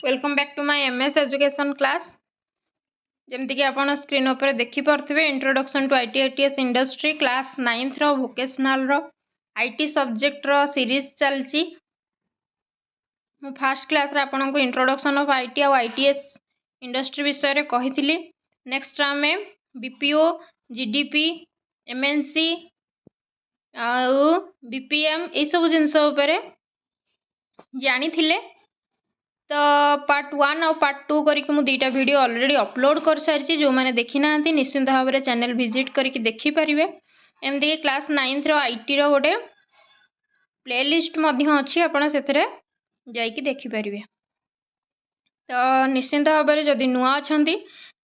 Welcome back to my MS education class. जमती कि आपण स्क्रीन ऊपर देखि पारथिबे introduction to IT ITES industry class 9th रो वोकेशनल रो आईटी सब्जेक्ट रो सीरीज चलची। मु फर्स्ट क्लास रे आपण को इंट्रोडक्शन ऑफ आईटी और आईटीएस इंडस्ट्री विषय रे कहिथिली। नेक्स्ट आमे बीपीओ जीडीपी एमएनसी आ बीपीएम ए सब जिंस ऊपर जानी थिले। तो पार्ट 1 और पार्ट 2 करके मु दुईटा वीडियो ऑलरेडी अपलोड कर सारी। जो मैंने देखी ना निश्चिंत भाव में चैनल विजिट करके देखि पारिबे। एमती कि क्लास 9th रो आईटी रो गोटे प्लेलिस्ट अच्छी आपण से जाइए देखिपारे। तो निश्चिंत भाव में जदि नुआ अछंती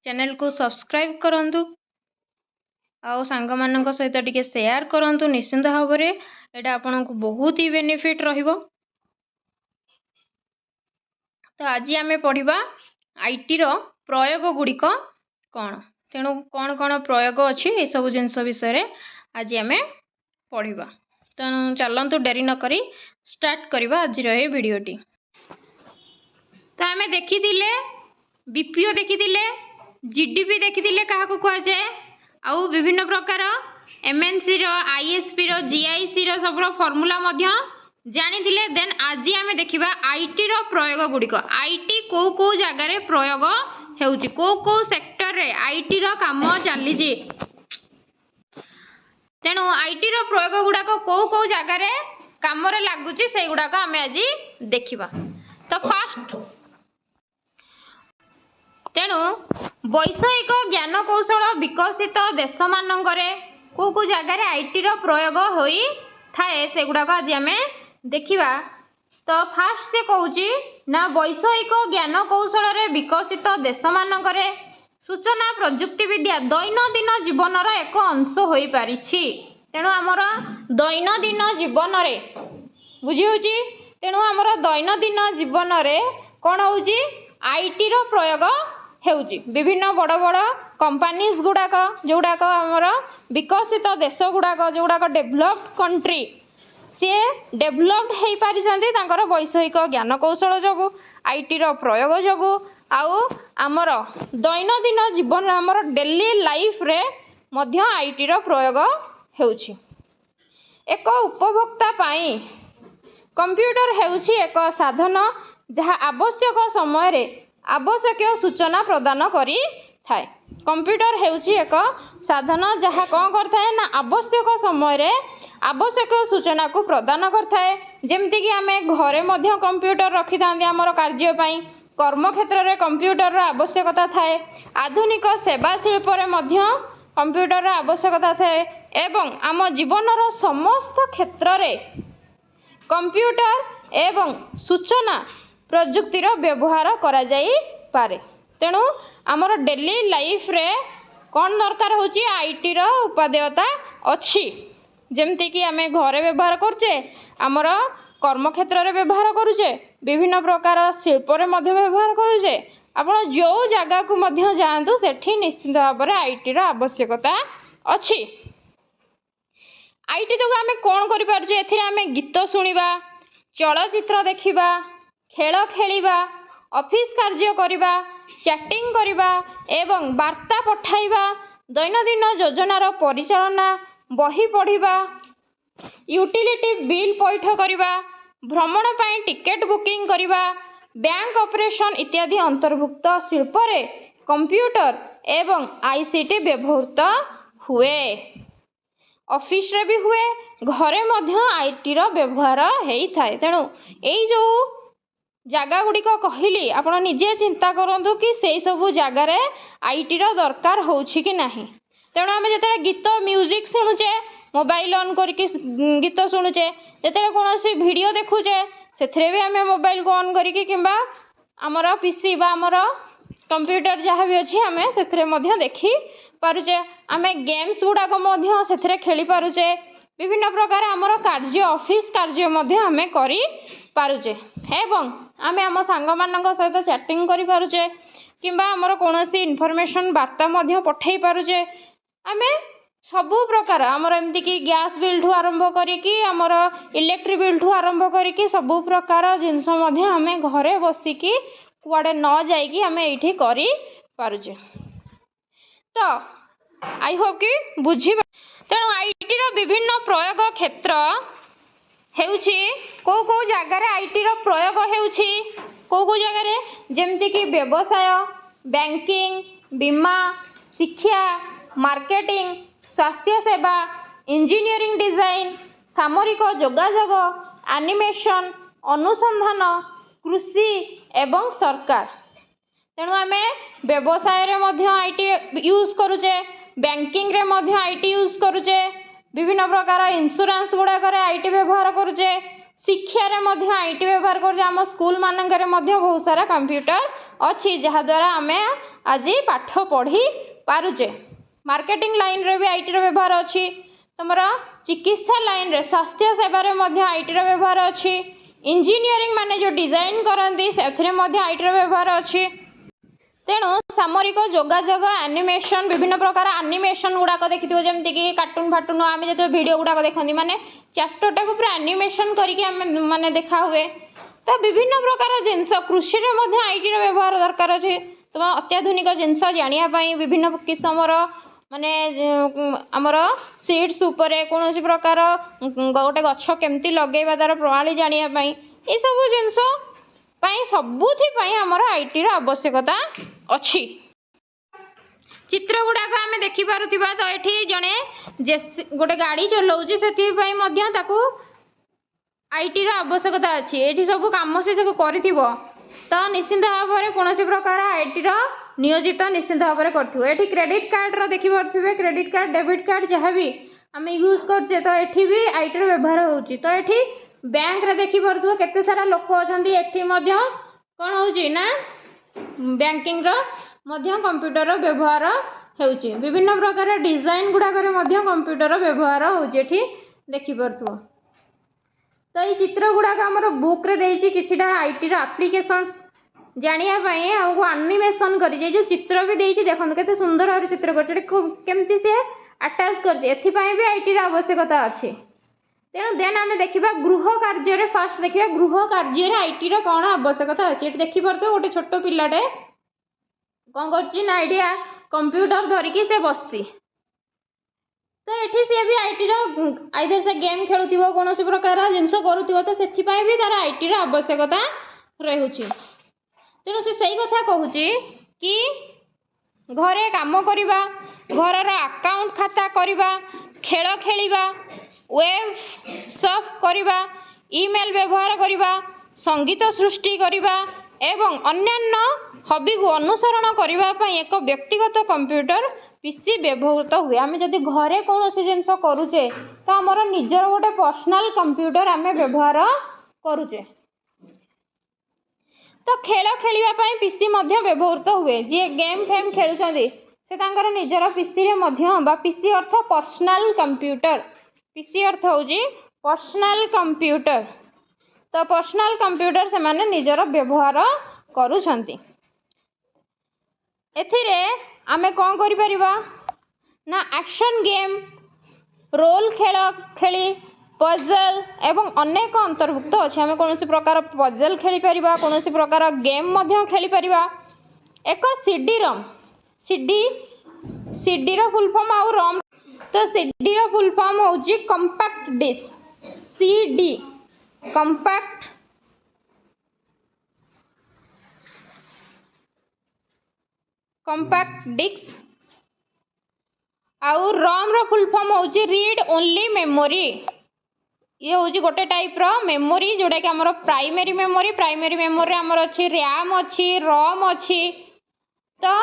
चैनल को सब्सक्राइब करंतु आउ सांग मानक सहित टिके शेयर करंतु। निश्चिंत भाव में एटा आपन को बहुत ही बेनिफिट रहिबो। तो आज आम पढ़ा आईटी रो प्रयोग गुड़िक कौन तेणु कौन कौन प्रयोग अच्छी ये सब जिनस विषय आज आम पढ़ा। तेणु चलतु डेरी नक स्टार्ट करवा आज वीडियोटी। तो आम देखी बीपीओ देखी जीडीपी देखी क्या कह जाए आउ विभिन्न प्रकार एमएनसी रो आईएसपी रो जीआईसी रो सब फॉर्मूला जानी थिले। देन आज आम देखा आईटी रो प्रयोग गुड़िक आईटी को जगार प्रयोग होउची को सेक्टर रे आईटी रो काम चली। तेणु आईटी रो प्रयोग गुड़ाक को जगार काम लगुच से गुड़ाक आम आज देखा। तो फास्ट तेणु वैषयिक ज्ञान कौशल विकसित देश मानकरे को जगार आईटी रो प्रयोग होई थाए से गुड़ाक आज आम देखिबा। तो फास्ट से कहूची ना वैषयिक ज्ञान कौशल रे विकसित देश मानकरे सूचना प्रजुक्ति विद्या दैनंदिन जीवन एक अंश होई पारिछि। तेणु आमर दैनंदिन जीवन रे बुझी होची। तेणु आमर दैनंदिन जीवन रे कौन होची आईटी रो प्रयोग हेउची। विभिन्न बड़ बड़ कंपनीज गुड़ाक जोड़ाक आमर विकसित देश गुड़ाक जोड़ाक डेभलप्ड कंट्री सी डेभलप्ड हो पारी वैषयिक ज्ञान कौशल जो आईटी रो प्रयोग जो आउ आमर दैनंदिन जीवन आमर डेली लाइफ रे मध्य आईटी रो प्रयोग हेउछि। एक उपभोक्ता पाई कंप्यूटर हेउछि एक साधन जहाँ आवश्यक समय रे आवश्यक सूचना प्रदान करि थाए। कंप्यूटर हेउछि एक साधन जहाँ कौन करथाए ना आवश्यक समय रे आवश्यक सूचना को प्रदान करथाए। जेमती कि आमे घरे मध्य कंप्यूटर रखि थांदी हमर कार्य पई कर्म क्षेत्र रे कंप्यूटर रो आवश्यकता थाए। आधुनिक सेवा शिल्प रे मध्य कंप्यूटर रो आवश्यकता थाए एवं आम जीवन रो समस्त क्षेत्र रे कंप्यूटर एवं सूचना प्रजुक्ति रो व्यवहार करा जाई पारे। तेणु आमर डेली लाइफ रे कौन दरकार होची आईटी रो उपादेयता अच्छी। जेमती कि आमे घरे व्यवहार करचे आमर कर्म क्षेत्र रे व्यवहार करूचे विभिन्न प्रकार शिल्प रे मध्य व्यवहार करूचे। आपण जो जगह को मध्य जांतु सेठी निश्चित भाव में आईटी रो आवश्यकता अच्छी। आईटी तो आमे कौन करि पारछे एथिरे आमे गीत सुनिबा चलचित्र देखिबा खेल खेलिबा ऑफिस कार्य करिबा चैटिंग करिबा एवं वार्ता पठाइबा दैनंदिन योजनार परिचालना बही पढ़िबा यूटिलिटी बिल पैठ करिबा भ्रमण पाई टिकेट बुकिंग करिबा बैंक ऑपरेशन इत्यादि अंतर्भुक्त शिल्प रे कंप्यूटर एवं आईसीटी व्यवहृत हुए। ऑफिस रे भी हुए घरे मध्य आईटी रो व्यवहार हेई थाए। तेणु एई जो जगह गुड़िक कहली आपण निजे चिंता करंतु कि से सब जगार आईटी रो दरकार होउछि कि नाही। तेणु आम जो गीत म्यूजिक शुणुचे मोबाइल ऑन करके गीत शुणुचे जो कौन वीडियो देखुचे से भी आम मोबाइल को ऑन करके किंबा आमर पीसी बा आमर कंप्यूटर जहाँ भी अच्छी आम से देखी पारुचे। आम गेम्स गुड़ाक से खेली पारुचे विभिन्न प्रकार आमर कार्य ऑफिस कार्य आम करि पारुचे एवं आम आम सांग मानक सहित चैटिंग करि पारुचे किंबा आमर कोनोसी इनफॉरमेशन वार्ता पठेई पारुचे। आमे सबु प्रकार आमर एमती कि गैस बिल ठू आरंभ करिकी आमर इलेक्ट्रिक बिल ठू आरंभ करिकी सबु प्रकार जिनस आमे घरे बसिकी कुआडे न जाइकी आम ये करि पारुचे। तो आई होप कि बुझी। तेणु आईटी रो विभिन्न प्रयोग क्षेत्र हेउछि को जगार आईटी रो प्रयोग हेउछि को जगार जेमति कि व्यवसाय, बैंकिंग, बीमा, शिक्षा, मार्केटिंग, स्वास्थ्य सेवा, इंजीनियरिंग डिजाइन, सामरिक जोगाजोग, एनिमेशन, अनुसंधान, कृषि एवं सरकार। तेणु आम व्यवसाय रे मध्य आईटी यूज करुचे, बैंकिंग रे मध्य आईटी यूज करुचे, विभिन्न प्रकार इंश्योरेंस गुड़ाक आईटी व्यवहार करुचे, शिक्षा रे मध्य आईटी व्यवहार करुचे। आम स्कूल मानकर मध्य बहुत सारा कंप्यूटर अच्छी जहाद्वारा आम आज पाठ पढ़ी पारुचे। मार्केटिंग लाइन रे भी आईटी व्यवहार अच्छी। तुम चिकित्सा लाइन रे स्वास्थ्य सेवा रे मध्य आईटी व्यवहार अच्छी। इंजीनियरिंग माने जो डिजाइन करती से आईटी व्यवहार अच्छी। तेणु सामरिक जोगाजोग, एनिमेशन, विभिन्न प्रकार एनिमेशन गुड़ाक देखि जमती कि कार्टून फाटून आम जो वीडियो गुड़ाक देखते माने चैप्टर टाक पूरा एनिमेशन करके माने देखा हुए। तो विभिन्न प्रकार जिनस कृषि में आईटी व्यवहार दरकार अच्छे। तुम अत्याधुनिक जिनस जानापी विभिन्न किस्म माने आमर सीड्स उपरे कौन प्रकार गोटे गछ केमती लगेवा तार प्रणाली जानापी ये सब जिनस सबुथि आमर आईटी आवश्यकता अच्छी। चित्र गुड़ाक आम देखिपा तो ये जड़े गोटे गाड़ी चलाऊँच से आईटी आवश्यकता अच्छी। ये सब कम से कर निश्चिंत भाव में कौन प्रकार आईटी नियोजित निश्चिंत भाव में कर। क्रेडिट कार्ड देखिपे, क्रेडिट कार्ड, डेबिट कार्ड जहाँ भी आम यूज करचे तो ये भी आईटी व्यवहार होची। तो ये बैंक रे देखिपे केते सारा लोक अच्छा कौन होना बैंकिंग कंप्यूटर व्यवहार होची। विभिन्न प्रकार डिजाइन गुड़ाक कंप्यूटर व्यवहार होची देखिपे। तो ये चित्र गुड़ाक आमर बुक रे देइछि किछिटा आईटी एप्लिकेशंस जानियापाई आमको एनिमेशन कर जो चित्र भी देइछि देखो केते सुंदर भाव चित्र करमती सी अटैच कर आईटी आवश्यकता अच्छे। तेणु देन आम देखा गृह कार्य फास्ट देखा गृह कार्य आईटी कौन आवश्यकता अच्छी। ये देखिपे गोटे छोट पिलाटे कौन कर कंप्यूटर धरिकी से बसी तो ये सी भी आईटी आइदर से गेम खेलुव कौन प्रकार जिनस करुव तो से भी तार आईटी आवश्यकता रोचे। तेणु से सही कथा कहूँ कि घरे काम करवा, घर अकाउंट खाता करवा, खेल खेलिबा, वेब सर्फ करवा, ईमेल व्यवहार करवा, संगीत सृष्टि करवा एवं अन्यान्य हॉबी को अनुसरण करने एक व्यक्तिगत कंप्यूटर पीसी व्यवहृत हुए। आम जदि घरे कौन जिनस करुचे तो आमर निजर गोटे पर्सनल कंप्यूटर आम व्यवहार करुचे। तो खेल खेलने पीसी व्यवहृत हुए। जी गेम फेम खेलुछंती से तांकर निजर पीसी रे मध्य पीसी अर्थ पर्सनल कंप्यूटर, पीसी अर्थ होची पर्सनल कंप्यूटर। तो पर्सनल कंप्यूटर से माने निजर व्यवहार करुछंती। एथिरे आमे कौन करि परिबा ना एक्शन गेम, रोल खेल खेली, पजल एवं अनेक अंतर्भुक्त अच्छे। आम कौन प्रकार पजल खेली परिबा, कौन प्रकार गेम मध्य खेली परिबा। एक सीडी रम, सीडी रो फुल फॉर्म आउ रम। तो सीडी रो फुल फॉर्म होची compact disc, CD compact disc. आउ रम रो फुल फॉर्म होची रीड ओनली मेमोरी। ये हूँ गोटे टाइप रो मेमोरी जोटा कि आमर प्राइमरी मेमोरी। प्राइमरी मेमोरी आमर अच्छी रैम अच्छी, रोम अच्छी। तो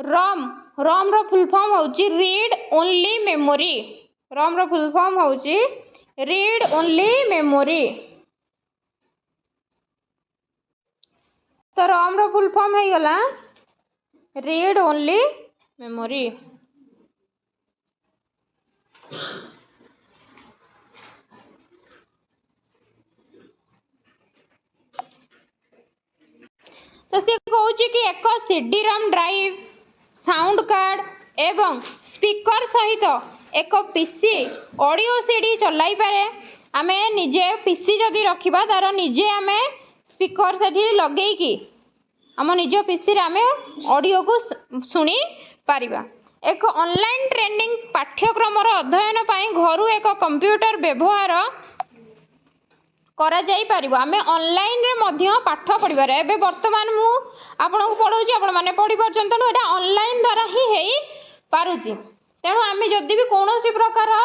रोम रो फुल फॉर्म होची रीड ओनली मेमोरी। रोम रो फुल फॉर्म होची रीड ओनली मेमोरी। तो रोम रो फुल फॉर्म है गला रीड ओनली मेमोरी। तो सी कहूँ कि एक सीडी रम ड्राइव, साउंड कार्ड एवं स्पीकर सहित एक पीसी ऑडियो सीडी चलाई पारे। आमे निजे पीसी जदि रखिबा तार निजे आमे स्पीकर सेठी लगेकी आम निज पीसी रे आमे ऑडियो को शुणी पारिबा। एक ऑनलाइन ट्रेनिंग पाठ्यक्रम अध्ययन पाई घरु एक कंप्यूटर व्यवहार करा जाई पारिबो। आमे ऑनलाइन रे मध्य पाठ पढ़िबार एबे वर्तमान मु आपन को पढ़ौची आपण माने पढ़ी परछन तनो एटा ऑनलाइन द्वारा ही हेई पारुची। तेणु आमे जदि भी कोनोसी प्रकार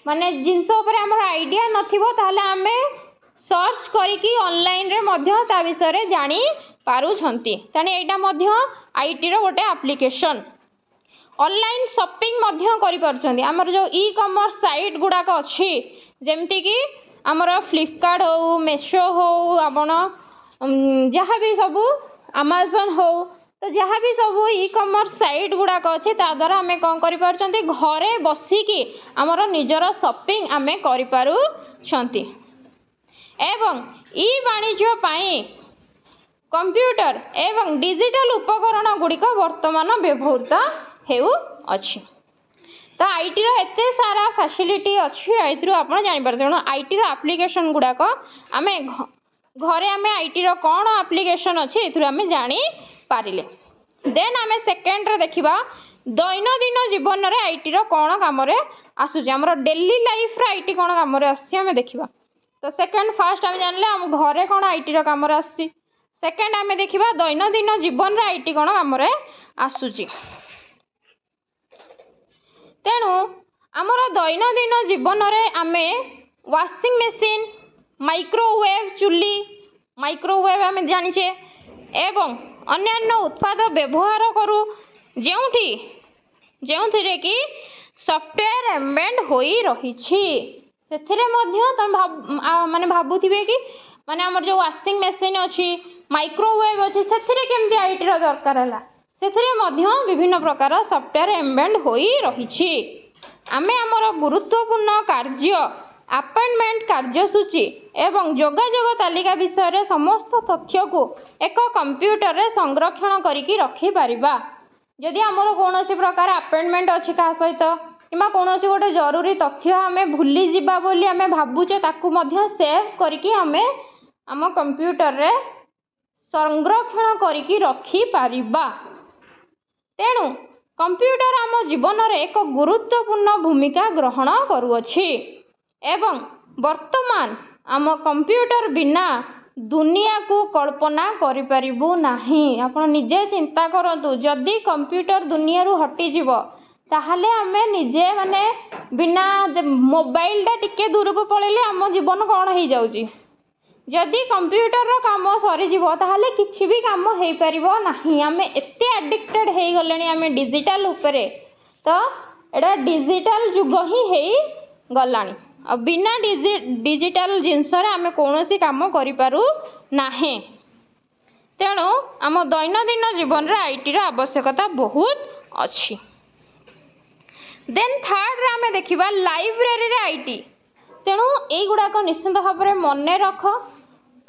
माने जिंस ऊपर हमर आइडिया नथिबो ताले आमे सर्च करिकी ऑनलाइन रे मध्य ता विषय रे जानी पारुछंती। तेणु एटा मध्य आईटी रो गोटे एप्लीकेशन। ऑनलाइन शॉपिंग मध्य करि परछंती। हमर जो ई कॉमर्स साइट गुडाक अछि जेमति कि हमर फ्लिपकार्ट हो, मेशो हो, आपण जहाँ भी सबू अमेजन हो, तो जहाँ भी सब ई कॉमर्स साइट गुडाक अच्छे ता द्वारा आमे कौन करि पारुछंती घरे बसिकी हमर निजर शॉपिंग आमे करि पारुछंती। एवं ई वाणिज्य पाई कंप्यूटर एवं डिजिटल उपकरण गुड़िक वर्तमान व्यवहृत हेउ अछि। तो आईटी रो एते सारा फैसिलिटी अछि एथरु आपण जानि पार। तेणु आईटी रो एप्लीकेशन गुडाक आमे घरे आमे आईटी रो कोन एप्लीकेशन अछि एथरु आमे जानि पारिले। देन आमे सेकेंड रे देखिबा दैनंदिन जीवन रे आईटी रो कोन काम रे आसुची। हमर डेली लाइफ रे आईटी कोन काम रे आसी आमे देखिबा। तो सेकेंड फर्स्ट आमे जानले हम घरे कोन आईटी रो काम रे आसी। सेकेंड आमे देखिबा दैनंदिन जीवन रे आईटी कोन काम रे आसुची। तेणु आमर दैनंदिन जीवन रे आमे वाशिंग मशीन, माइक्रोवेव चुली, माइक्रोवेव आमे जानिछे एवं अन्यान्य उत्पाद व्यवहार करू जेउथिरे कि सॉफ्टवेयर एम्बेड होई रहिछि। सेथिरे मध्य तुम माने भाबुथिबे कि माने हमर जो वाशिंग मशीन अछि, माइक्रोवेव अछि, सेथिरे केमति आईटी रो दरकार हला। सेथिरे मध्य विभिन्न प्रकार सॉफ्टवेयर एम्बेड होई रहिछि। आमे हमर गुरुत्वपूर्ण कार्य, अपॉइंटमेंट कार्यसूची एवं जोगाजोग तालिका विषय रे समस्त तथ्य को एक कंप्यूटर रे संरक्षण करिकी रखी पारिबा। जदि हमर कोनोसी प्रकार अपॉइंटमेंट अछि का सहित किमा कोनोसी गोटे जरूरी तथ्य हमें भूली जिबा बोली हमें भाबुचे ताकू मध्य सेव करिकी हमें हम कंप्यूटर रे संरक्षण करिकी रखी पारिबा। तेणु कंप्यूटर आम जीवन रे एक गुरुत्वपूर्ण भूमिका ग्रहण करुअछि एवं वर्तमान आम कंप्यूटर बिना दुनिया को कल्पना करि परिबु नाही। आपण निजे चिंता करतु जदि कंप्यूटर दुनिया रु हटि जीव ताहले आमे निजे माने बिना मोबाइल टा टिके दूर को पळेले आम जीवन कोन हो जाउची। जदि कंप्यूटर रो काम सरी जीव ताहले किछि भी काम हेई परिबो नाही। आमे एते एडिक्टेड हेई गलेनी आमे डिजिटल उपरे। तो एडा डिजिटल जुग ही हेई गलानी। बिना डिजिटल जिनस आमे कौनसी काम करि पारु नाही। तेणु आम दैनंदिन जीवन रे आईटी रो आवश्यकता बहुत अछि। देन थर्ड रे आमे देखिबा लाइब्रेरी रे आईटी। तेणु एई गुडा को निश्चित भाव रे मने रख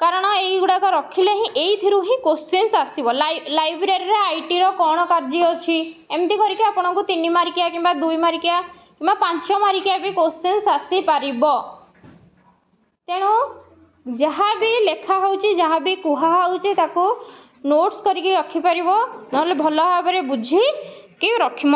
कारण एई गुडा को रखिले ही एइथिरु ही क्वेश्चंस आसीबो। लाइब्रेरी रे आईटी रो कोन कार्य अछि एमती करके आपन को 3 मार्किया किबा 2 मार्किया किबा 5 मार्किया भी क्वेश्चंस आसी पारिबो। तेणु जहाँ भी लेखा होउची जहाँ भी कुहा होउची ताको नोट्स करके रखि पारिबो नले भलो भाबरे बुझी कि रखि।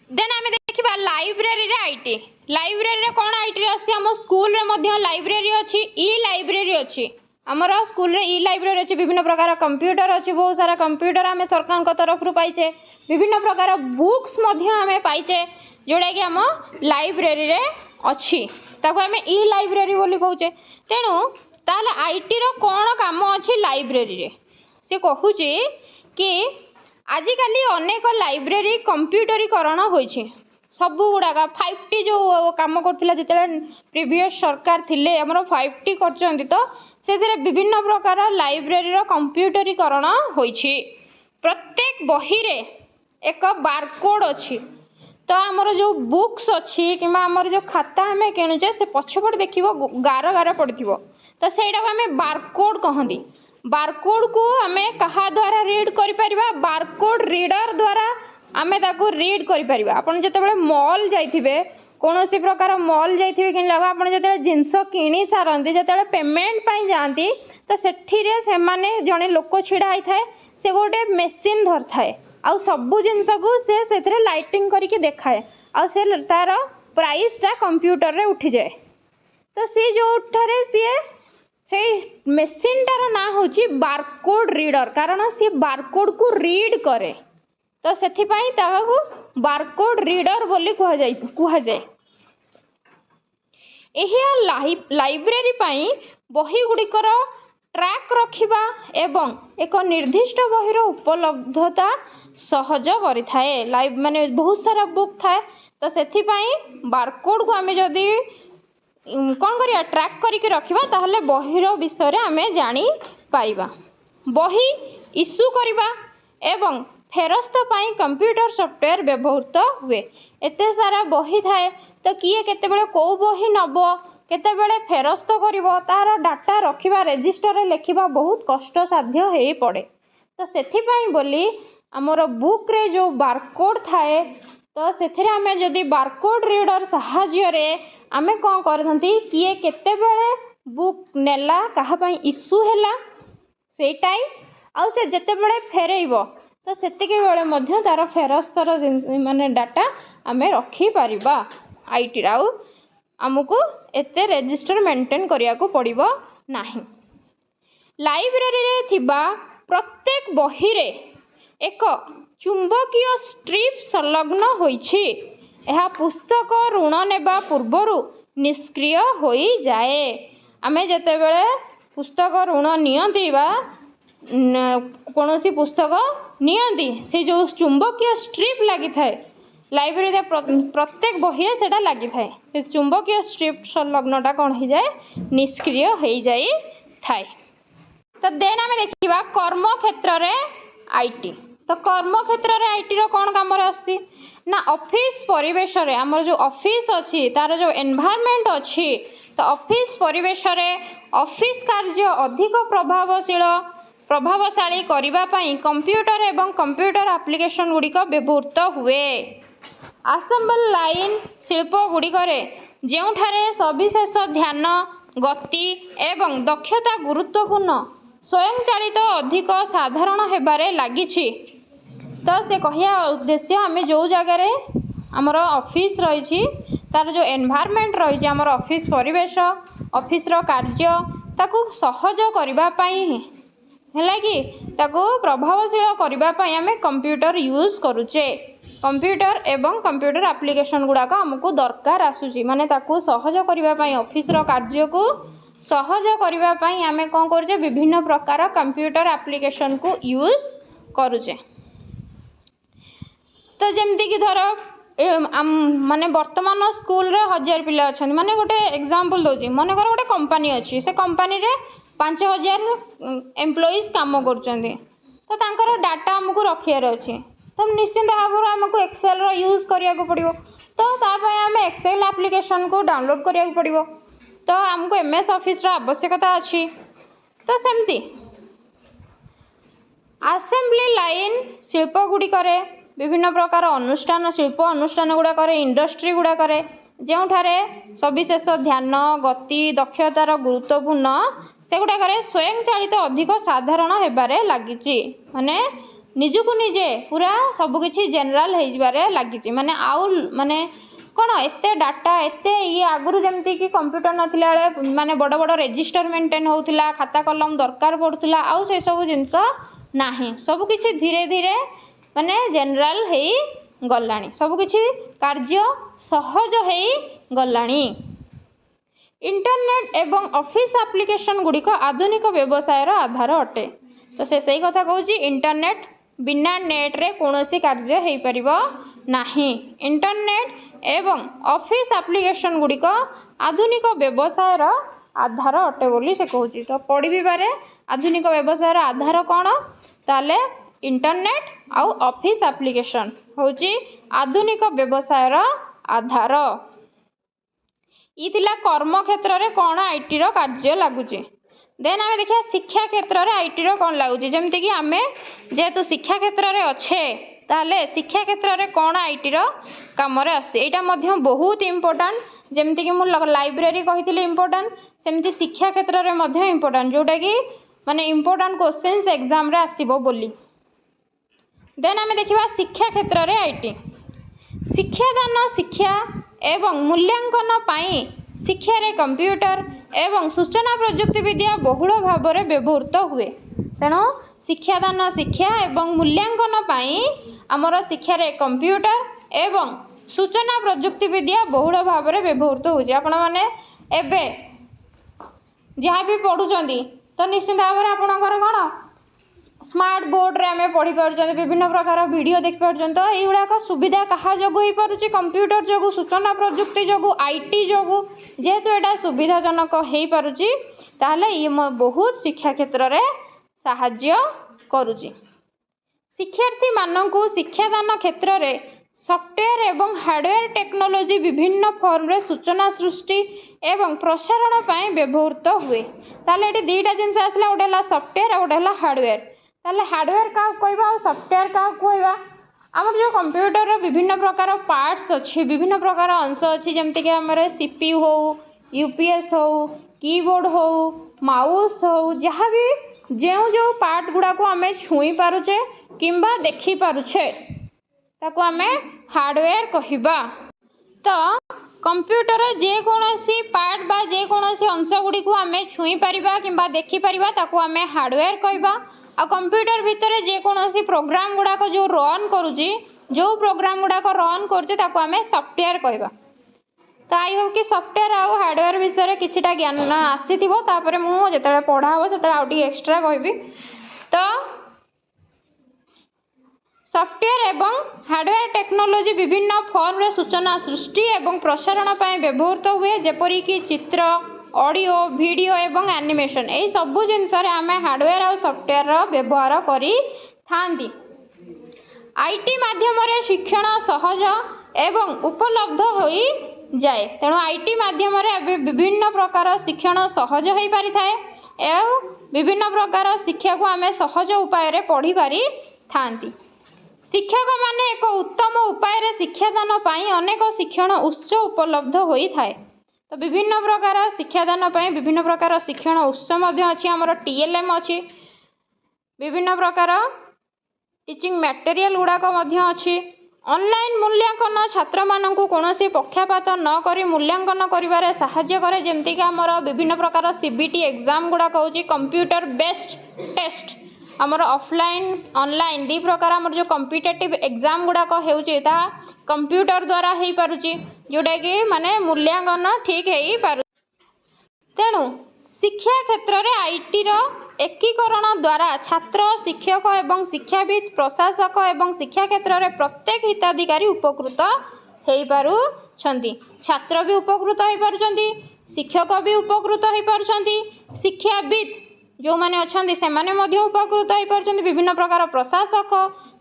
देन आमे देखिबा लाइब्रेरी रे आईटी। लाइब्रेरी रे कोन आईटी रे अछि हम स्कूल रे मध्य लाइब्रेरी अछि, ई लाइब्रेरी अछि। हमर स्कूल रे ई लाइब्रेरी अछि। विभिन्न प्रकार कंप्यूटर अछि, बहुत सारा कंप्यूटर आमे सरकार को तरफ रु पाइछे। विभिन्न प्रकार बुक्स मध्य आमे पाइछे जोडा कि हम लाइब्रेरी रे अछि ताको आमे ई लाइब्रेरी बोली कहूचे। तेणु ताहले आईटी रो कोन काम अछि लाइब्रेरी रे से कहूचे कि आजिकाली अनेक लाइब्रेरी कंप्यूटरीकरण होइछे। सबु गुडाका 5T जो काम करथिला जेतेले प्रीवियस सरकार थिले हमर 5T करचंदी। तो सेथिरे विभिन्न प्रकार लाइब्रेरी रो कंप्यूटरीकरण होइछे। प्रत्येक बही रे एक बारकोड अछि। तो हमर जो बुक्स अछि किमा हमर जो खाता हमें किनुचे से पछपट देखिबो गार गार पड़थिबो। तो सेटा को हमें बारकोड कहंदी। बारकोड को हमें कहा द्वारा रीड करि परिबा, बारकोड रीडर द्वारा हमें ताको रीड करि परिबा। आपण जतेबेले मॉल जाइथिबे कोनोसी प्रकार मॉल जाइथिबे किन लगा आपण जतेबेले जिंस किनी सारंती जतेबेले पेमेंट पाई जानती तो सेठी रे से माने जने लोक छिडा आइ थाए से गोटे मेसीन धर थाए आउ सबू जिनस को से लाइटिंग करके देखाए आउ से तार प्राइसटा कंप्यूटर रे उठी जाए। तो सी जो सी से मेसीनटार ना हूँ बारकोड रीडर कारण सी बारकोड को रीड करे तो से बारकोड रीडर बोली कहुए। लाइब्रेरी पाई बही गुड़िकर ट्रैक रखिबा एवं एक निर्दिष्ट बहीर उपलब्धता सहज करें माने बहुत सारा बुक थाए तो से बारकोड को आम जदि कौन करिया ट्रैक करके रखिबा ताहले बहीर विषय रे आमे जानी पारिबा। बही इश्यू करिबा एवं फेरस्त पाई कंप्यूटर सॉफ्टवेयर व्यवहृत हुए। एते सारा बही थाए तो किए केतेबेले को बही नब केतेबेले फेरस्त करिवो तार डाटा रखिबा रजिस्टर लेखिबा बहुत कष्ट साध्य हो पड़े। तो सेथिपाई बोली आमर बुक रे जो बारकोड थाए तो सेथिरे आमे जदि बारकोड रीडर सहाय्य रे आमे कौन करथंती किए केतेबेले बुक नेला कहा पई इश्यू हैला से टाइम आउ से जेतेबेले फेरेइबो तो सेतिके बेले मध्य तार फेरस्तर माने डाटा आमे रखी परिबा। आईटी आउ आमको एते रजिस्टर मेंटेन करिया को पड़िबो नाही। लाइब्रेरी रे थिबा प्रत्येक बही रे एक चुंबकीय स्ट्रिप संलग्न होइछि। यह पुस्तक ऋण नेबा पूर्वरु निष्क्रिय होई जाए। आमे जेतेबेले पुस्तक ऋण नियंती बा कोनोसी पुस्तक नियंती से जो चुंबकीय स्ट्रिप लगी थाए लाइब्रेरी प्रत्येक बही से लगी थाए से चुंबकीय स्ट्रिप संलग्नटा कौन हो जाए निष्क्रिय हो जाए थाए। तो देन आम देखा कर्म क्षेत्र रे आईटी। तो कर्म क्षेत्र रे आईटी रो कौन काम आसी ना ऑफिस परिवेश रे आमर जो ऑफिस अच्छी तार जो एनवायरनमेंट अच्छी तो ऑफिस परिवेश रे ऑफिस कार्य अधिक प्रभावशाली करबा पई कंप्यूटर एवं कंप्यूटर एप्लिकेशन गुड़िक व्यवहृत हुए। असेंबल लाइन शिल्प गुड़िकरे जेउठारे सविशेष ध्यान गति एवं दक्षता गुरुत्वपूर्ण स्वयंचालित अधिक साधारण हेबारे लागिछि। तो से कहया उद्देश्य आम जो जगार आमर ऑफिस रही तार जो एनवायरनमेंट रही आमर ऑफिस परिवेश ऑफिस रो कार्य ताकू सहज करबा पई है कि ताकू प्रभावशील करबा पई आमे कंप्यूटर यूज करूचे। कंप्यूटर एवं कंप्यूटर एप्लिकेशन गुड़ाक आमको दरकार आसूची माने ताकू सहज करबा पई ऑफिस रो कार्य को सहज करबा पई आमे कोन करूचे विभिन्न प्रकार कंप्यूटर एप्लिकेशन को यूज करूचे। तो जमती कि धर माने वर्तमान स्कूल रे 1000 पिला अछन माने गोटे एग्जांपल दोजी मन कर गोटे कंपनी अच्छी से कंपनी रे 5000 एम्प्लॉइज काम करछन्ते तो तांकर डाटा हमको रखियार अछि तो निश्चित भाव आमको एक्सेल रो यूज करिया को पड़िबो। तो तापाय आम एक्सेल एप्लिकेशन को डाउनलोड करिया को पड़िबो तो हमको एमएस ऑफिस रो आवश्यकता अछि। तो सेमती असेंबली लाइन शिल्प गुड़ी करे विभिन्न प्रकार अनुष्ठान शिल्प अनुष्ठान गुड़ाक इंडस्ट्री गुड़ाक जोठारे सविशेष ध्यान गति दक्षतार गुरुत्वपूर्ण से गुड़ाक स्वयंचालित अधिक साधारण हेबारे लागिछि माने निजुको निजे पूरा सबकिछि जेनराल होइबारे लागिछि माने आउ माने कौन एते डाटा एते ये आगुरी जमती कि कंप्यूटर नथिला बेले माने बड़ बड़ रजिस्टर मेंटेन होउथिला खाता कलम दरकार पड़ुथिला आउ से सब जिंस नाही सबकिछि धीरे धीरे माने जेनराल हेई गलानी सबकिछि कार्य सहज हेई गलानी। इंटरनेट एवं ऑफिस एप्लिकेशन गुड़िक आधुनिक व्यवसाय आधार अटे। तो से सही कथा कहूँ इंटरनेट बिना नेट रे कौनसी कार्य हो परिबो नाही। इंटरनेट एवं ऑफिस एप्लिकेशन गुड़िक आधुनिक व्यवसाय आधार अटे बोली से कहूँ। तो पढ़ी भी पारे आधुनिक व्यवसाय आधार कौन ताले इंटरनेट आउ ऑफिस एप्लिकेशन होची आधुनिक व्यवसाय आधार। इथिला कर्म क्षेत्र रे कौन आईटी रो कार्य लागुचे। देन आमे देखिया शिक्षा क्षेत्र रे आईटी रो कौन लागुचे जेमति कि आमे जेतु शिक्षा क्षेत्र रे अच्छे ताले शिक्षा क्षेत्र रे कौन आईटी रो काम रे आसे एटा मध्य बहुत इंपोर्टेंट जेमति कि मु लाइब्रेरी कहिथिले इंपोर्टेंट सेमति शिक्षा क्षेत्र रे मध्य इंपोर्टेंट जोटा कि माने इंपोर्टेंट क्वेश्चंस एग्जाम रे आसीबो बोली। देन आम देखा शिक्षा क्षेत्र में आईटी शिक्षादान शिक्षा एवं मूल्यांकन पाई शिक्षा रे कंप्यूटर एवं सूचना प्रजुक्ति विद्या बहुल भाव में व्यवहृत हुए। तेणु शिक्षादान शिक्षा एवं मूल्यांकन पाई आमर शिक्षा रे कंप्यूटर एवं सूचना प्रजुक्ति विद्या बहुल भाव में व्यवहृत होउछि। आपण माने एबे जहाँ भी पढ़ुचंदी तो निश्चित भाव में आपणकर कौन स्मार्ट बोर्ड रे आमे पढ़ी पारुछन, विभिन्न प्रकार वीडियो देखि पारुछन। तो एगुड़ाक सुविधा कहा जोगु हो पारुछि, कंप्यूटर जोगु, सूचना प्रजुक्ति जोगु, आईटी जोगु। जेहेतु एटा सुविधाजनक हो पारुछि ताहले ये बहुत शिक्षा क्षेत्र रे साहाय्य करुछि। शिक्षार्थी माननकु शिक्षादान क्षेत्र रे सॉफ्टवेयर एवं हार्डवेयर टेक्नोलोजी विभिन्न फॉर्म रे सूचना सृष्टि एवं प्रसारण पाए व्यवहृत हुए। ताले एटी दुईटा जिनस आसला, गोटे हला सॉफ्टवेयर और गोटे हला हार्डवेयर। ताले हार्डवेयर का कहबा और सॉफ्टवेयर का कहबा आमर जो कंप्यूटर रो विभिन्न प्रकार पार्ट्स अच्छी, विभिन्न प्रकार अंश अच्छी, जमती कि आमर सीपीयू हो, यूपीएस हो, कीबोर्ड हो, माउस हो, जहाँ भी जो पार्ट गुड़ा को आमे छुई पारुछे किंबा देखि पारुछे ताको आमे हार्डवेयर कहिबा। तो कंप्यूटर जे कोनोसी पार्ट बा जे कोनोसी अंश गुडी को आमे छुई परिबा किंबा देखि परिबा ताको आमे हार्डवेयर कहिबा। आ कंप्यूटर भितर जे कोनोसी प्रोग्राम गुडा को जो रन करूची, जो प्रोग्राम गुडा को रन करछे ताको आमे सॉफ्टवेयर कहिबा। तो आई होप कि सॉफ्टवेयर आ हार्डवेयर विषय किछिटा ज्ञान आसीथिबो। तापरे मु जेतले पढ़ा हो सेतले आउटी एक्स्ट्रा कहबी। तो सॉफ्टवेयर एवं हार्डवेयर टेक्नोलोजी विभिन्न फॉर्म रे सूचना सृष्टि एवं प्रसारण पाए व्यवहृत हुए, जेपरी कि चित्र, ऑडियो, वीडियो एवं एनिमेशन। एई सबु जिनस रे आमे हार्डवेयर और सॉफ्टवेयर रो व्यवहार करी थांदी। आईटी माध्यम रे शिक्षण सहज एवं उपलब्ध होई जाए। तेणु आईटी माध्यम रे विभिन्न प्रकार शिक्षण सहज होई पारि थाए एवं विभिन्न प्रकार शिक्षा को आमे सहज उपाय रे पढ़ी पारि थांती। शिक्षक माने एक उत्तम उपाय रे शिक्षादान पाई अनेक शिक्षण उत्स उपलब्ध होई थाए। तो विभिन्न प्रकार शिक्षादान पाई विभिन्न प्रकार शिक्षण उत्स मध्य अछि। हमर टीएलएम अछि, विभिन्न प्रकार टीचिंग मटेरियल गुड़ाक मध्य अछि। ऑनलाइन मूल्यांकन छात्र माननकु कोनोसी पक्षपात न करी मूल्यांकन करिवारे सहाय्य करे। जेमति कि हमर विभिन्न प्रकार सीबीटी एग्जाम गुड़ाक होछि कंप्यूटर बेस्ड टेस्ट। हमर ऑफलाइन ऑनलाइन दी प्रकार हमर जो कॉम्पिटिटिव एग्जाम गुड़ाक हेउछि ता कंप्यूटर द्वारा हेई पारुछि, जोटा कि माने मूल्यांकन ठीक हेई पारु। तेणु शिक्षा क्षेत्र रे आईटी रो एकीकरण द्वारा छात्र, शिक्षक एवं शिक्षाविद, प्रशासक एवं शिक्षा क्षेत्र रे प्रत्येक हिताधिकारी उपकृत हेई पारुछंती। छात्र भी उपकृत हेई पारुछंती, शिक्षक भी उपकृत हेई पारुछंती, शिक्षाविद जो माने अछंती से माने मध्य उपकृत हेई पारुछंती। विभिन्न प्रकार प्रशासक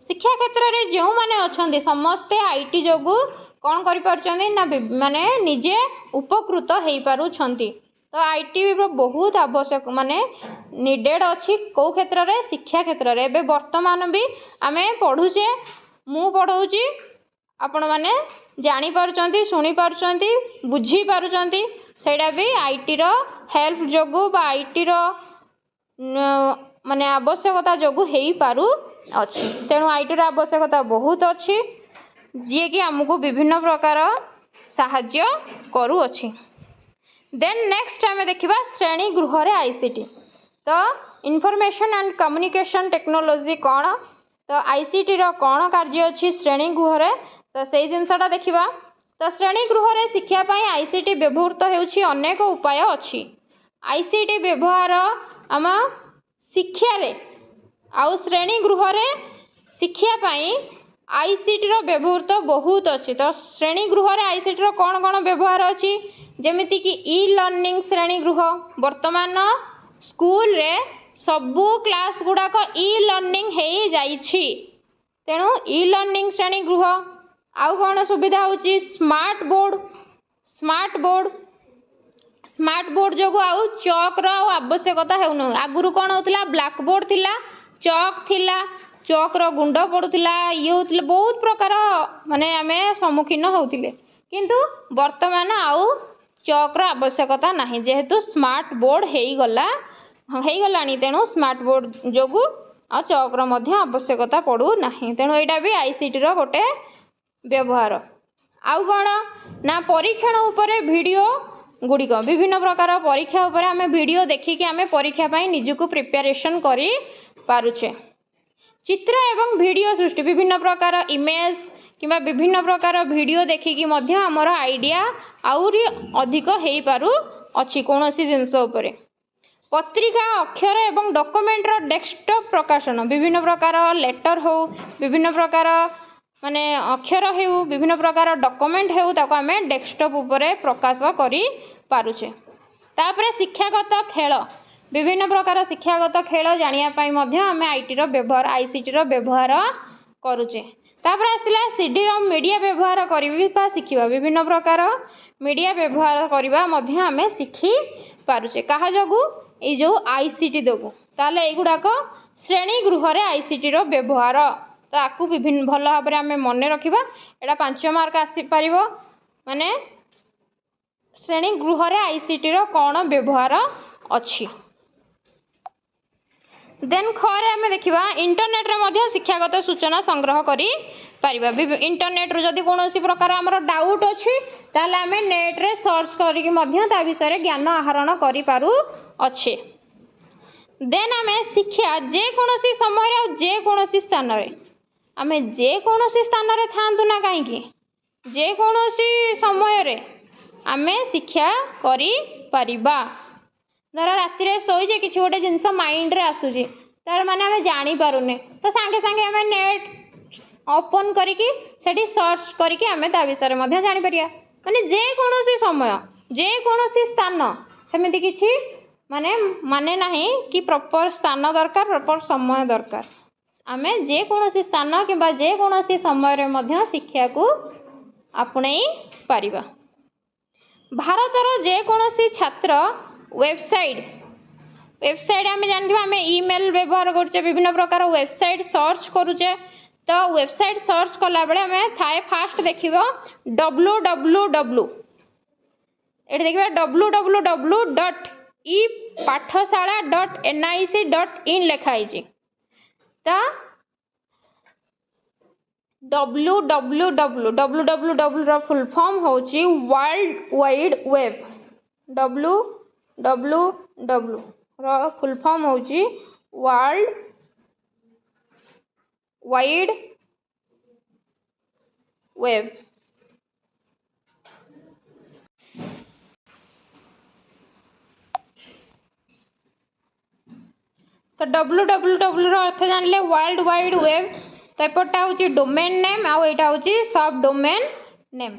शिक्षा क्षेत्र रे जो माने अछंती समस्ते आईटी जोगु कोन करि पारुछंती ना माने निजे उपकृत हेई पारुछंती। तो आईटी बहुत आवश्यक माने नीडेड अच्छी कौ क्षेत्र रे शिक्षा क्षेत्र रे। एबे वर्तमान भी आमे पढ़ुचे, मु पढ़ौची, आपण माने जानि पारुछंती, सुनि पारुछंती, बुझी पारुछंती। सेडा भी आईटी रो हेल्प जोगु बा आईटी रो माने आवश्यकता जोगु हेई पारु अछि। तेणु आईटी रो आवश्यकता बहुत अछि, जे कि हमकु विभिन्न प्रकार सहाय्य करू अछि। देन नेक्स्ट आमे देखिबा श्रेणी गृह रे आईसीटी। तो इनफॉरमेशन एंड कम्युनिकेशन टेक्नोलॉजी कौन, तो आईसीटी रो कौन कार्य अछि श्रेणी गृह रे, तो सेई जिनसटा देखिबा। तो श्रेणी गृह रे शिक्षा पाई आईसीटी व्यवहृत हेउछि अनेक उपाय अछि। आईसीटी व्यवहार आम शिक्षा रे आउ श्रेणी गृह रे शिक्षा पाई आईसीटी रो व्यवहृत बहुत अछि। तो श्रेणी गृह रे आईसीटी रो कौन कौन व्यवहार अछि, जेमिति कि ई लर्निंग श्रेणी गृह। वर्तमान स्कूल रे सबु क्लास गुड़ाक ई लर्निंग हेई जाइछि। तेणु ई लर्निंग श्रेणी गृह। आउ कौन सुविधा होछि स्मार्ट बोर्ड। स्मार्ट बोर्ड जोगु आउ चॉक रो आवश्यकता हेउन। आगुरु कौन होतिला ब्लैक बोर्ड थिला, चॉक थिला, चॉक रो गुंड पड़ुथिला, ये होतिला बहुत प्रकार माने आमे सम्मुखीन होतिले। किंतु वर्तमान आउ चॉक रो आवश्यकता नाही, जेहेतु स्मार्ट बोर्ड हेई गलानी। तेणु स्मार्ट बोर्ड जोगु आ चक्र मध्य आवश्यकता पड़ू नहीं। तेणु यहाँ भी आईसीटी रो गोटे व्यवहार। आउ कौन ना परीक्षण उपरे वीडियो गुड़िक विभिन्न प्रकार परीक्षा उपर आम वीडियो देखिकी आम परीक्षा निजको प्रिपेरेसन करि पारुछे। चित्र एवं वीडियो सृष्टि विभिन्न प्रकार इमेज किंबा विभिन्न प्रकार वीडियो देखिकी मध्य आमर आइडिया आउरी अधिक हो पारु अछि कोनोसी जिनस उपरे। पत्रिका अक्षर एवं डॉक्यूमेंट रो डेस्कटॉप प्रकाशन विभिन्न प्रकार लेटर हो विभिन्न प्रकार माने अक्षर हो विभिन्न प्रकार डॉक्यूमेंट हो ताको आमे डेस्कटॉप उपरे प्रकाश करि पारुछे। तापरे शिक्षागत खेल विभिन्न प्रकार शिक्षागत खेल जानिया पई मध्य आमे आईटी रो व्यवहार आईसीटी रो व्यवहार करूचे। तापर आसिला सीडी रो मीडिया व्यवहार करिबा शिखिबा विभिन्न प्रकार मीडिया व्यवहार करिबा मध्य आमे शिखि पारुचे कहा जोगु ए जो आईसीटी दोगु। ताले एगुडाक श्रेणी गृह रे आईसीटी रो व्यवहार ताकू विभिन्न भल भाव में आमे मने रखिबा। एटा 5 मार्क आसी पारिबो माने श्रेणी गृह रे आईसीटी रो कोन व्यवहार अछि। देन खरे आमे देखिबा इंटरनेट रे मध्य शिक्षागत सूचना संग्रह करि पारिबा। इंटरनेट रो जदि कोनोसी प्रकार हमर डाउट अछि ताले आमे नेट रे सर्च करिकि मध्य ता विषय रे ज्ञान आहरण करि पारु अछि। देन आमे शिक्षा जे कोनोसी समय रे जे कोनोसी स्थान रे आमे जे कोनोसी स्थान रे थांतु ना काहे कि जे कोनोसी समय रे आमे शिक्षा करि पारिबा। धर राति रे सोई जे किछि गोटे जिंस माइंड रे आसुजी तार माने आमे जानि पारुने तो संगे संगे आमे नेट ओपन करिकि सेठी सर्च करिकि आमे ता विषय रे मध्य जानि परिया। माने जे कोनोसी समय जे कोनोसी स्थान सेमिति किछि माने नाही कि प्रॉपर स्थान दरकार प्रॉपर समय दरकार। आमे जे कोनोसी स्थान किंबा जे कोनोसी समय रे मध्य शिक्षा को आपणै पारिबा। भारतर जे कोनोसी छात्र वेबसाइट आमे जानथिबा आमे ईमेल व्यवहार करछे विभिन्न प्रकार वेबसाइट सर्च करूचे। तो वेबसाइट सर्च कला बेले आमे थाए फास्ट देखिबो www एठी देखिबा www.epathshala.nic.in लेखा आइछि। तो www रो फुल फॉर्म होची वर्ल्ड वाइड वेब। www रो फुल फॉर्म होची वर्ल्ड वाइड वेब। तो www रो अर्थ जानले वर्ल्ड वाइड वेब। तो एपटा होची डोमेन नेम आ एटा होची सब डोमेन नेम।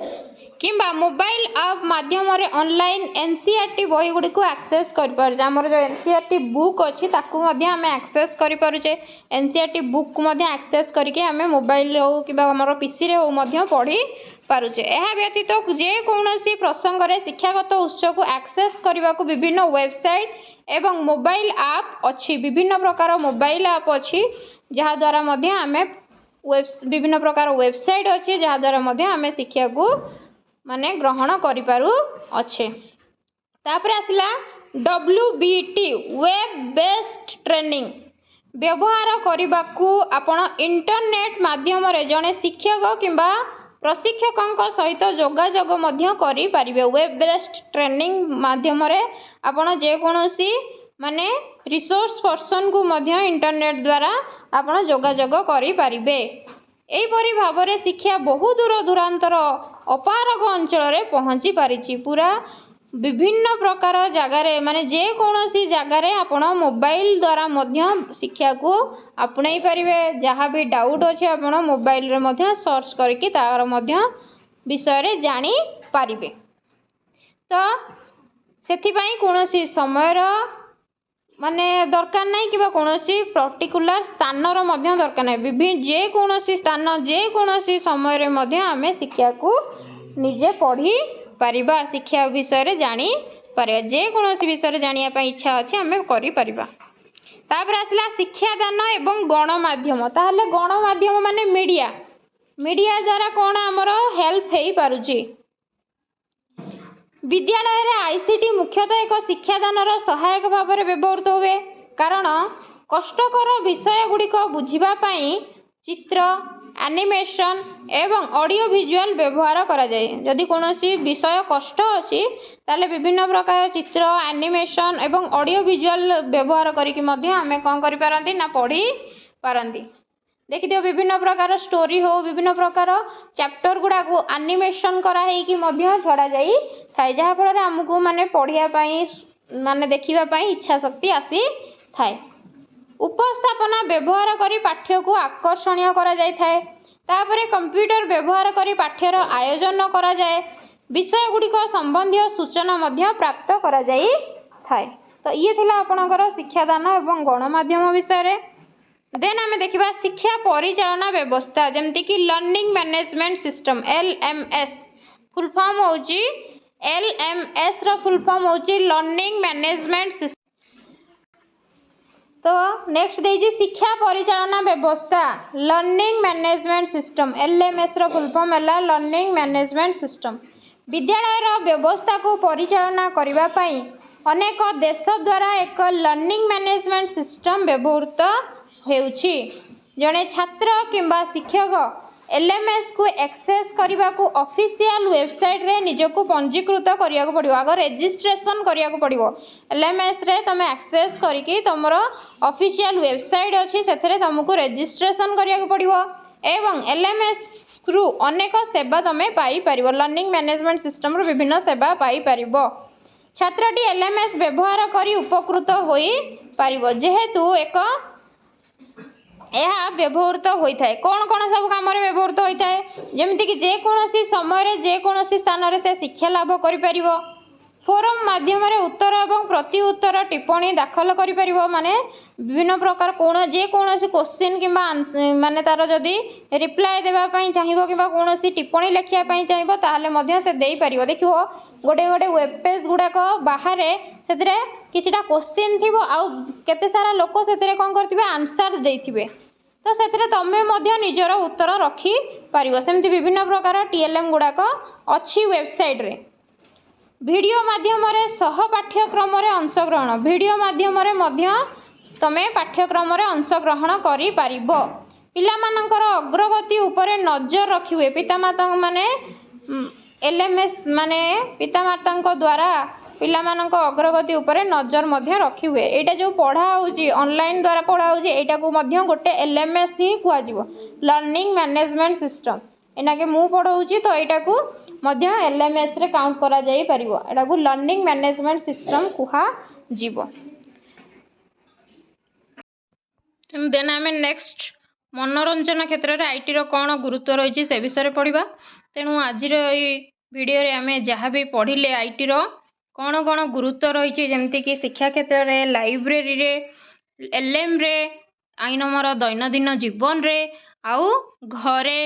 किंबा मोबाइल ऐप माध्यम रे ऑनलाइन एनसीईआरटी बही गुडी को एक्सेस कर पार हमर जो एनसीईआरटी बुक अछि ताकू मध्ये हमें एक्सेस करि पारुचे। एनसीईआरटी बुक को मध्ये एक्सेस करके हमें मोबाइल हो किबा हमर पीसी रे हो मध्ये पढी पारुचे। एहा व्यतीत जे कोनोसी प्रसंग रे शिक्षागत उत्स को एक्सेस करबा को विभिन्न वेबसाइट एवं मोबाइल ऐप अछि विभिन्न प्रकार मोबाइल ऐप अछि जहा द्वारा मध्ये हमें विभिन्न प्रकार वेबसाइट अछि जहा द्वारा मध्ये हमें शिक्षा को माने ग्रहण करि पारु अच्छे। तापर आसला WBT वेब बेस्ड ट्रेनिंग व्यवहार करबा को आपण इंटरनेट माध्यम रे जने शिक्षक किंबा प्रशिक्षक सहित जोगाजोग मध्य करि पारिबे। वेब बेस्ड ट्रेनिंग माध्यम रे आपण जे कोनोसी माने रिसोर्स पर्सन को मध्य इंटरनेट द्वारा आपण जोगाजोग करि पारिबे। एही परि भाबरे शिक्षा बहु दूर दूरांतर अपारग अंचल रे पहुंची पारिछि। पूरा विभिन्न प्रकार जगार माने जे कोनोसी जगार आपण मोबाइल द्वारा मध्य शिक्षा को आपणाई पारिबे। जहाँ भी डाउट अछि आपण मोबाइल रे मध्य सर्च करके तार मध्य विषय रे जानि पारिबे। तो सेथि पई कोनोसी समय रो माने दरकार नहीं कि कोनोसी पर्टिकुलर स्थान रो मध्य दरकार नहीं। विभिन्न जे कोनोसी स्थान जे कोनोसी समय रे मध्य हमें शिक्षा को निजे पढ़ी पारिबा। शिक्षा विषय रे जानि पारिबा जे कोनोसी विषय रे जानिया पई इच्छा अछि हमें करि पारिबा। तापर आसला शिक्षादान एवं गणमाध्यम। ताहले गणमाध्यम माने मीडिया मीडिया द्वारा कोन हमर हेल्प हेई पारुची। विद्यालय रे आईसीटी मुख्यतः एक शिक्षादान सहायक भाव में व्यवहृत हुए कारण कष्टकर विषय गुड़िक बुझापी चित्र एनिमेशन एवं ऑडियो विजुअल व्यवहार करा जाए। जदि कौनसी विषय कष्ट अच्छी ताले विभिन्न प्रकार चित्र एनिमेशन एवं ऑडियो विजुअल व्यवहार करके आमे कौन करि पारंती ना पढ़ी पारंती। देखि दियो विभिन्न प्रकार स्टोरी हो विभिन्न प्रकार चैप्टर गुड़ा को एनिमेशन कराई कि छड़ा जाई थाए जहाँ फल आमको माने पढ़िया माने देखिबा पई इच्छा शक्ति आसी थाए। उपस्थापना व्यवहार करी पाठ्य को आकर्षणीय करा जाय थाए। तापरे कंप्यूटर व्यवहार करी पाठ्यर आयोजन करा जाए। विषय गुड़िक संबंधी सूचना मध्य प्राप्त करा जाई थाए। तो ये थिला आपणकर शिक्षादान एवं गणमाध्यम विषय रे। देन आमे देखिबा शिक्षा परिचालना व्यवस्था जेमति कि learning management system LMS full form होची LMS रो फुल फॉर्म होची लर्निंग मैनेजमेंट सिस्टम। तो नेक्स्ट देजी शिक्षा परिचालना व्यवस्था लर्निंग मैनेजमेंट सिस्टम LMS रो फुल फॉर्म है लर्निंग मैनेजमेंट सिस्टम। विद्यालय रो व्यवस्था को परिचालना करिबा पई अनेक देश द्वारा एक लर्निंग मैनेजमेंट सिस्टम व्यवहृत हेउछि। जणे छात्र किंबा शिक्षक LMS को एक्सेस करने को ऑफिशियल वेबसाइट रे निजको पंजीकृत करिया को पड़िबो। आगर रजिस्ट्रेशन करिया को पड़िबो। LMS रे तमे एक्सेस करिके तमरो ऑफिशियल वेबसाइट अछि सेथरे तुमको रजिस्ट्रेशन करिया को पड़िबो एवं LMS रु अनेक सेवा तमे पाई परिबो। लर्निंग मैनेजमेंट सिस्टम रो विभिन्न सेवा पाई परिबो। छात्रटी LMS व्यवहार करी उपकृत होई परिबो जेहेतु एक यह व्यवहृत होता है। कौन कौन सब कम व्यवहृत होता है जमीक कि जेकोसी समय जेकोसी स्थान में से शिक्षा लाभ कर फोरम माध्यम उत्तर और प्रति उत्तर टिप्पणी दाखल कर माने विभिन्न प्रकार कौन जेकोसी क्वेश्चन कि माने तार जदि रिप्लाय देवाई चाहिए कि कौन टिप्पणी लिखापी चाहिए ताहले से दे पार। देखो गोटे गोटे वेब पेज गुड़ाक बाहर से किछिटा क्वेश्चन थी आउ केते सारा लोक से कौन करथिबे आंसर देथिबे तो से तमें निजर उत्तर रखी पारिबो। सेमती विभिन्न प्रकार TLM गुड़ाक अच्छी वेबसाइट रे वीडियो माध्यम सह पाठ्यक्रम अंशग्रहण वीडियो माध्यम तमें पाठ्यक्रम अंशग्रहण करि पारिबो। पिलामानंकर अग्रगति उपरे नजर रखिबे पितामाता माने LMS माने पितामाता द्वारा पिलामानंक अग्रगति उपरे नजर मध्य रखी हुए। एटा जो पढ़ा होची ऑनलाइन द्वारा पढ़ा होची एटा को मध्य गोटे LMS ही कुआ जीवो लर्निंग मैनेजमेंट सिस्टम। एना के मु पढ़ाउची तो एटा को मध्य LMS रे काउंट करा जाई परिबो। एटा को लर्निंग मैनेजमेंट सिस्टम कुहा जीवो। देन आमे नेक्स्ट मनोरंजन क्षेत्र रे IT रो कोन गुरुत्व रहिछि से विषय पढ़िबा। तेणु आज वीडियो रे आमे जहाँ भी पढ़िले IT रो कौन कौन गुरुत्व रही जमती कि शिक्षा क्षेत्र में लाइब्रेरी रे LM रे आईनमर दैनंदिन जीवन रे आउ घरे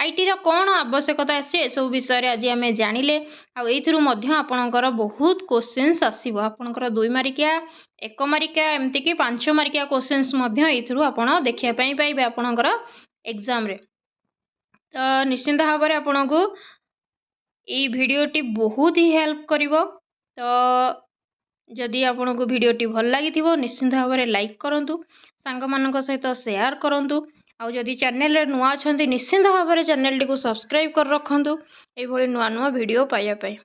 IT रो कौन आवश्यकता आसे सब विषय आज आम जानिले। आपणकर बहुत क्वेश्चंस आसीबो आपणकर 2 मार्किया 1 मार्किया एमती कि 5 मार्किया क्वेश्चंस आपड़ देखिया पाइबे आपणकर एग्जाम रे। तो निश्चिंत भाव में आपको ये वीडियोटी बहुत ही हेल्प करिवो। तो जदि आपन को वीडियोटी भल लगी निश्चिंत भाव में लाइक करूँ सांग मान सहित शेयर करूँ आउ जदि चैनल रे नुआ छंती निश्चिंत भाव में चैनल टी को सब्सक्राइब कर रखु ये नुआ नुआ वीडियो पाइबापी।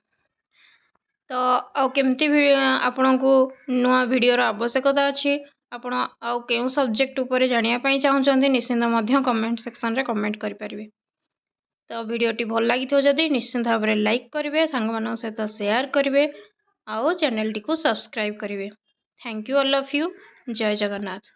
तो आउ केमती आपण को नुआ वीडियोर आवश्यकता अच्छी आपण आउ केउ सब्जेक्ट उपर जानिया चाहूँगी निश्चिंत कमेंट सेक्शन रे कमेंट करें। तो वीडियोटी भल लगी जदि निश्चिंत भाव में लाइक करेंगे सांग मान सहित शेयर करेंगे आउ चैनल टी को सब्सक्राइब करेंगे। Thank you all of you. जय जगन्नाथ।